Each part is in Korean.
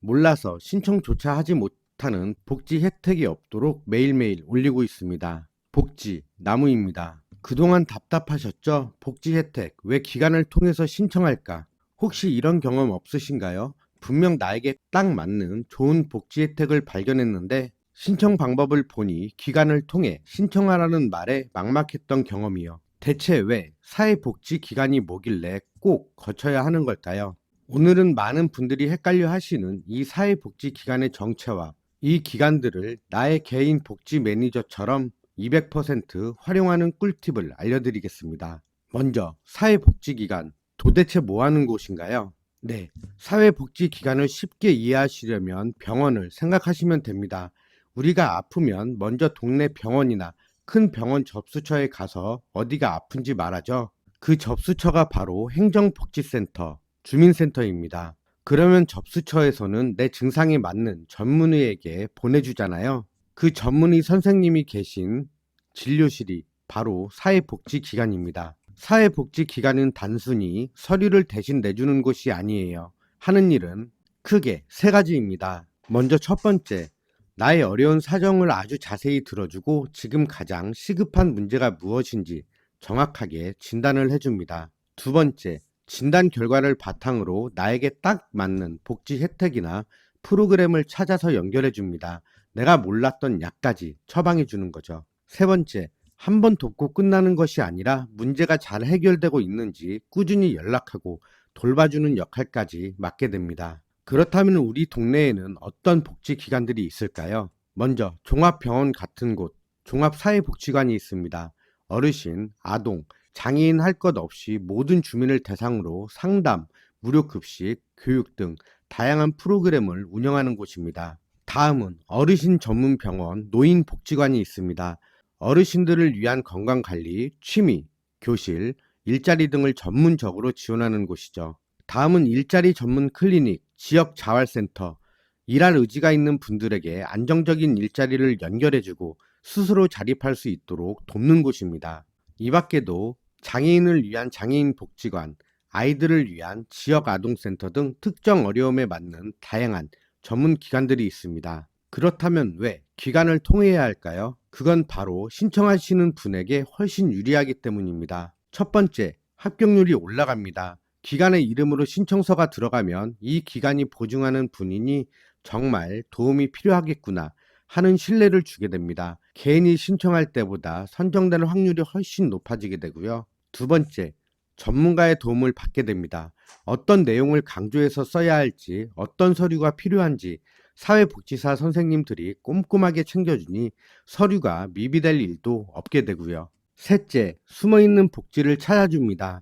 몰라서 신청조차 하지 못하는 복지 혜택이 없도록 매일매일 올리고 있습니다. 복지, 나무입니다. 그동안 답답하셨죠? 복지 혜택, 왜 기관을 통해서 신청할까? 혹시 이런 경험 없으신가요? 분명 나에게 딱 맞는 좋은 복지 혜택을 발견했는데 신청 방법을 보니 기관을 통해 신청하라는 말에 막막했던 경험이요. 대체 왜 사회복지기관이 뭐길래 꼭 거쳐야 하는 걸까요? 오늘은 많은 분들이 헷갈려 하시는 이 사회복지기관의 정체와 이 기관들을 나의 개인 복지 매니저처럼 200% 활용하는 꿀팁을 알려드리겠습니다. 먼저 사회복지기관, 도대체 뭐 하는 곳인가요? 네, 사회복지기관을 쉽게 이해하시려면 병원을 생각하시면 됩니다. 우리가 아프면 먼저 동네 병원이나 큰 병원 접수처에 가서 어디가 아픈지 말하죠. 그 접수처가 바로 행정복지센터, 주민센터입니다. 그러면 접수처에서는 내 증상에 맞는 전문의에게 보내주잖아요. 그 전문의 선생님이 계신 진료실이 바로 사회복지기관입니다. 사회복지기관은 단순히 서류를 대신 내주는 곳이 아니에요. 하는 일은 크게 세 가지입니다. 먼저 첫 번째, 나의 어려운 사정을 아주 자세히 들어주고 지금 가장 시급한 문제가 무엇인지 정확하게 진단을 해줍니다. 두 번째, 진단 결과를 바탕으로 나에게 딱 맞는 복지 혜택이나 프로그램을 찾아서 연결해 줍니다. 내가 몰랐던 약까지 처방해 주는 거죠. 세 번째, 한 번 돕고 끝나는 것이 아니라 문제가 잘 해결되고 있는지 꾸준히 연락하고 돌봐주는 역할까지 맡게 됩니다. 그렇다면 우리 동네에는 어떤 복지기관들이 있을까요? 먼저 종합병원 같은 곳, 종합사회복지관이 있습니다. 어르신, 아동, 장애인 할 것 없이 모든 주민을 대상으로 상담, 무료급식, 교육 등 다양한 프로그램을 운영하는 곳입니다. 다음은 어르신 전문 병원, 노인복지관이 있습니다. 어르신들을 위한 건강관리, 취미, 교실, 일자리 등을 전문적으로 지원하는 곳이죠. 다음은 일자리 전문 클리닉, 지역 자활센터, 일할 의지가 있는 분들에게 안정적인 일자리를 연결해주고 스스로 자립할 수 있도록 돕는 곳입니다. 이 밖에도 장애인을 위한 장애인 복지관, 아이들을 위한 지역 아동센터 등 특정 어려움에 맞는 다양한 전문 기관들이 있습니다. 그렇다면 왜 기관을 통해야 할까요? 그건 바로 신청하시는 분에게 훨씬 유리하기 때문입니다. 첫 번째, 합격률이 올라갑니다. 기관의 이름으로 신청서가 들어가면 이 기관이 보증하는 분이니 정말 도움이 필요하겠구나 하는 신뢰를 주게 됩니다. 개인이 신청할 때보다 선정되는 확률이 훨씬 높아지게 되고요. 두 번째, 전문가의 도움을 받게 됩니다. 어떤 내용을 강조해서 써야 할지, 어떤 서류가 필요한지 사회복지사 선생님들이 꼼꼼하게 챙겨주니 서류가 미비될 일도 없게 되고요. 셋째, 숨어있는 복지를 찾아줍니다.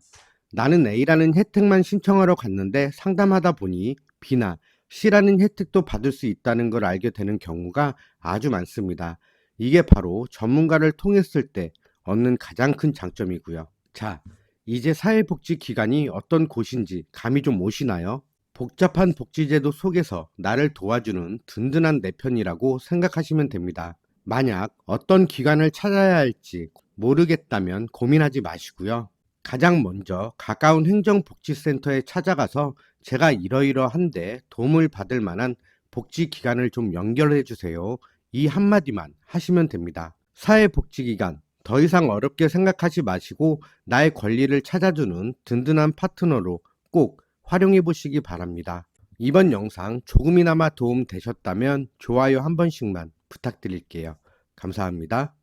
나는 A라는 혜택만 신청하러 갔는데 상담하다 보니 B나 C라는 혜택도 받을 수 있다는 걸 알게 되는 경우가 아주 많습니다. 이게 바로 전문가를 통했을 때 얻는 가장 큰 장점이고요. 자, 이제 사회복지기관이 어떤 곳인지 감이 좀 오시나요? 복잡한 복지제도 속에서 나를 도와주는 든든한 내 편이라고 생각하시면 됩니다. 만약 어떤 기관을 찾아야 할지 모르겠다면 고민하지 마시고요. 가장 먼저 가까운 행정복지센터에 찾아가서 제가 이러이러한데 도움을 받을 만한 복지기관을 좀 연결해 주세요. 이 한마디만 하시면 됩니다. 사회복지기관, 더 이상 어렵게 생각하지 마시고 나의 권리를 찾아주는 든든한 파트너로 꼭 활용해 보시기 바랍니다. 이번 영상 조금이나마 도움 되셨다면 좋아요 한 번씩만 부탁드릴게요. 감사합니다.